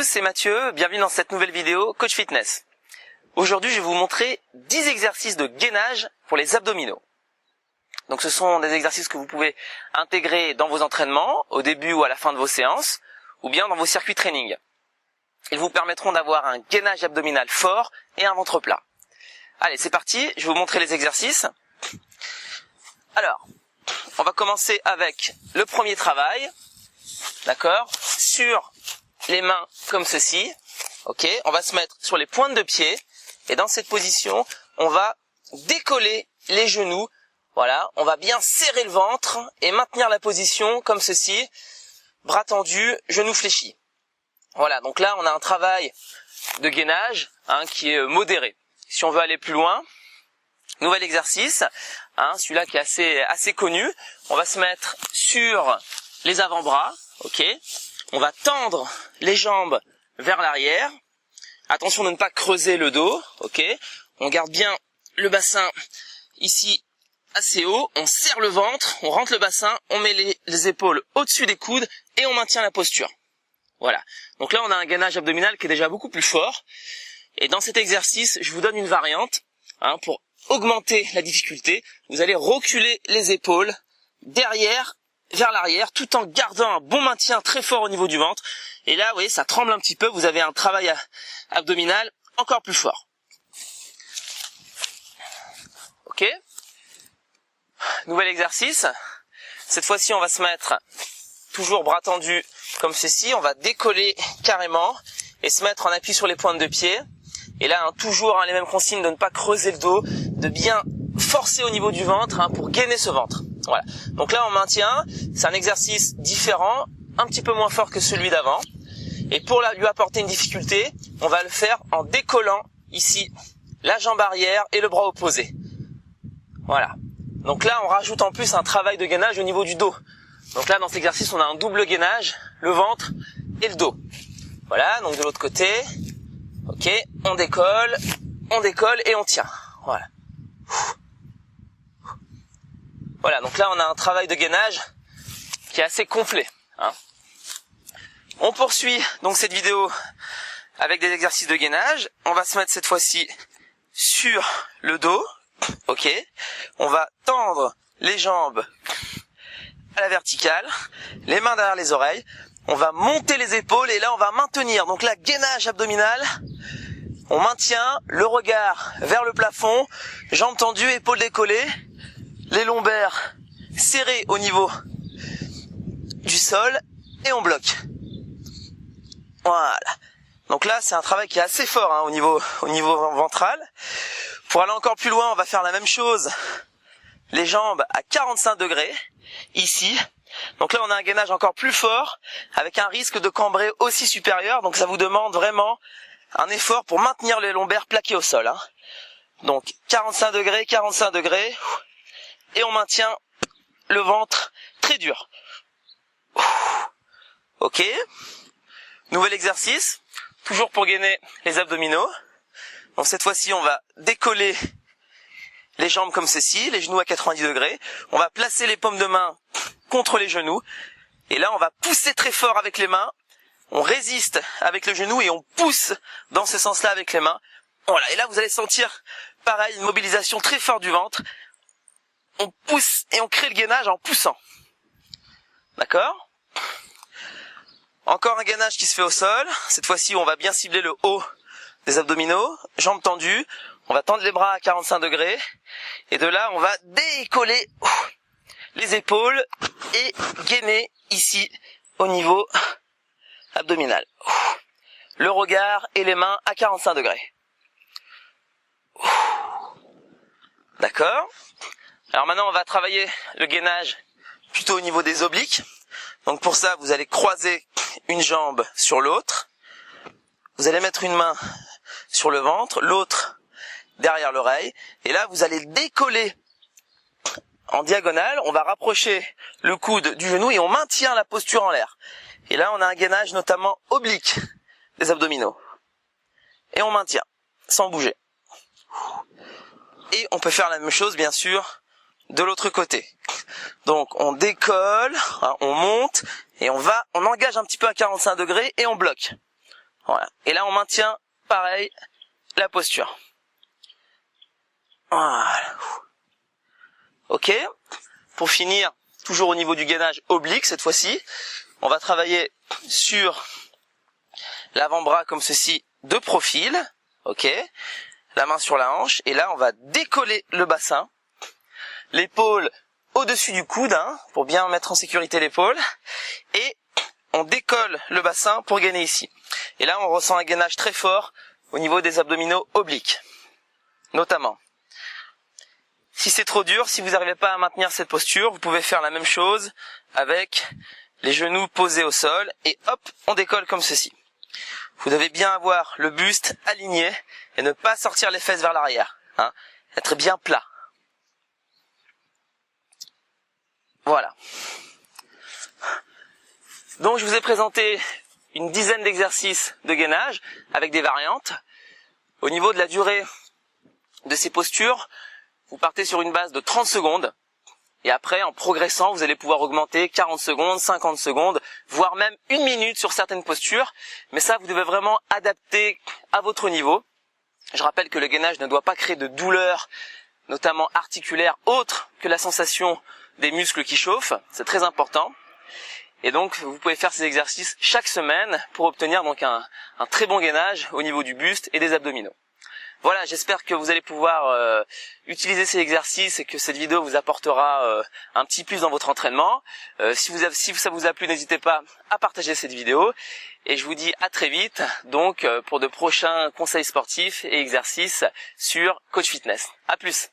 C'est Mathieu, bienvenue dans cette nouvelle vidéo Coach Fitness. Aujourd'hui, je vais vous montrer 10 exercices de gainage pour les abdominaux. Donc ce sont des exercices que vous pouvez intégrer dans vos entraînements, au début ou à la fin de vos séances, ou bien dans vos circuits training. Ils vous permettront d'avoir un gainage abdominal fort et un ventre plat. Allez, c'est parti, je vais vous montrer les exercices. Alors, on va commencer avec le premier travail, d'accord, sur les mains comme ceci, ok, on va se mettre sur les pointes de pied, et dans cette position, on va décoller les genoux, voilà, on va bien serrer le ventre, et maintenir la position comme ceci, bras tendus, genoux fléchis. Voilà, donc là, on a un travail de gainage, qui est modéré. Si on veut aller plus loin, nouvel exercice, celui-là qui est assez connu, on va se mettre sur les avant-bras, ok. On va tendre les jambes vers l'arrière. Attention de ne pas creuser le dos, ok. On garde bien le bassin ici assez haut. On serre le ventre, on rentre le bassin, on met les épaules au-dessus des coudes et on maintient la posture. Voilà. Donc là, on a un gainage abdominal qui est déjà beaucoup plus fort. Et dans cet exercice, je vous donne une variante pour augmenter la difficulté. Vous allez reculer les épaules derrière vers l'arrière, tout en gardant un bon maintien très fort au niveau du ventre. Et là, vous voyez, ça tremble un petit peu, vous avez un travail abdominal encore plus fort. Ok. Nouvel exercice. Cette fois-ci, on va se mettre toujours bras tendus comme ceci. On va décoller carrément et se mettre en appui sur les pointes de pied. Et là, toujours les mêmes consignes de ne pas creuser le dos, de bien forcer au niveau du ventre pour gainer ce ventre. Voilà. Donc là, on maintient. C'est un exercice différent, un petit peu moins fort que celui d'avant. Et pour lui apporter une difficulté, on va le faire en décollant ici la jambe arrière et le bras opposé. Voilà. Donc là, on rajoute en plus un travail de gainage au niveau du dos. Donc là, dans cet exercice, on a un double gainage, le ventre et le dos. Voilà. Donc de l'autre côté, ok, on décolle et on tient. Voilà. Voilà, donc là on a un travail de gainage qui est assez complet. On poursuit donc cette vidéo avec des exercices de gainage. On va se mettre cette fois-ci sur le dos. Ok. On va tendre les jambes à la verticale, les mains derrière les oreilles. On va monter les épaules et là on va maintenir. Donc là, gainage abdominal. On maintient le regard vers le plafond, jambes tendues, épaules décollées. Les lombaires serrés au niveau du sol et on bloque. Voilà. Donc là, c'est un travail qui est assez fort au niveau ventral. Pour aller encore plus loin, on va faire la même chose. Les jambes à 45 degrés, ici. Donc là, on a un gainage encore plus fort, avec un risque de cambrer aussi supérieur. Donc ça vous demande vraiment un effort pour maintenir les lombaires plaqués au sol. Donc 45 degrés. Et on maintient le ventre très dur. Ok. Nouvel exercice. Toujours pour gainer les abdominaux. Donc cette fois-ci, on va décoller les jambes comme ceci, les genoux à 90 degrés. On va placer les paumes de main contre les genoux. Et là, on va pousser très fort avec les mains. On résiste avec le genou et on pousse dans ce sens-là avec les mains. Voilà. Et là, vous allez sentir, pareil, une mobilisation très forte du ventre. On pousse et on crée le gainage en poussant. D'accord ? Encore un gainage qui se fait au sol. Cette fois-ci, on va bien cibler le haut des abdominaux. Jambes tendues. On va tendre les bras à 45 degrés. Et de là, on va décoller les épaules et gainer ici au niveau abdominal. Le regard et les mains à 45 degrés. D'accord ? Alors maintenant, on va travailler le gainage plutôt au niveau des obliques. Donc pour ça, vous allez croiser une jambe sur l'autre. Vous allez mettre une main sur le ventre, l'autre derrière l'oreille. Et là, vous allez décoller en diagonale. On va rapprocher le coude du genou et on maintient la posture en l'air. Et là, on a un gainage notamment oblique des abdominaux. Et on maintient, sans bouger. Et on peut faire la même chose, bien sûr, de l'autre côté. Donc on décolle, on monte et on engage un petit peu à 45 degrés et on bloque. Voilà. Et là, on maintient, pareil, la posture. Voilà. Ok. Pour finir, toujours au niveau du gainage oblique, cette fois-ci, on va travailler sur l'avant-bras comme ceci, de profil. Ok. La main sur la hanche. Et là, on va décoller le bassin. L'épaule au-dessus du coude, hein, pour bien mettre en sécurité l'épaule. Et on décolle le bassin pour gainer ici. Et là, on ressent un gainage très fort au niveau des abdominaux obliques, notamment. Si c'est trop dur, si vous n'arrivez pas à maintenir cette posture, vous pouvez faire la même chose avec les genoux posés au sol et hop, on décolle comme ceci. Vous devez bien avoir le buste aligné et ne pas sortir les fesses vers l'arrière, hein, être bien plat. Voilà. Donc je vous ai présenté une dizaine d'exercices de gainage avec des variantes. Au niveau de la durée de ces postures, vous partez sur une base de 30 secondes et après, en progressant, vous allez pouvoir augmenter 40 secondes, 50 secondes, voire même 1 minute sur certaines postures. Mais ça, vous devez vraiment adapter à votre niveau. Je rappelle que le gainage ne doit pas créer de douleur, notamment articulaire, autre que la sensation des muscles qui chauffent. C'est très important. Et donc, vous pouvez faire ces exercices chaque semaine pour obtenir donc un très bon gainage au niveau du buste et des abdominaux. Voilà, j'espère que vous allez pouvoir utiliser ces exercices et que cette vidéo vous apportera un petit plus dans votre entraînement. Si ça vous a plu, n'hésitez pas à partager cette vidéo. Et je vous dis à très vite donc pour de prochains conseils sportifs et exercices sur Coach Fitness. À plus.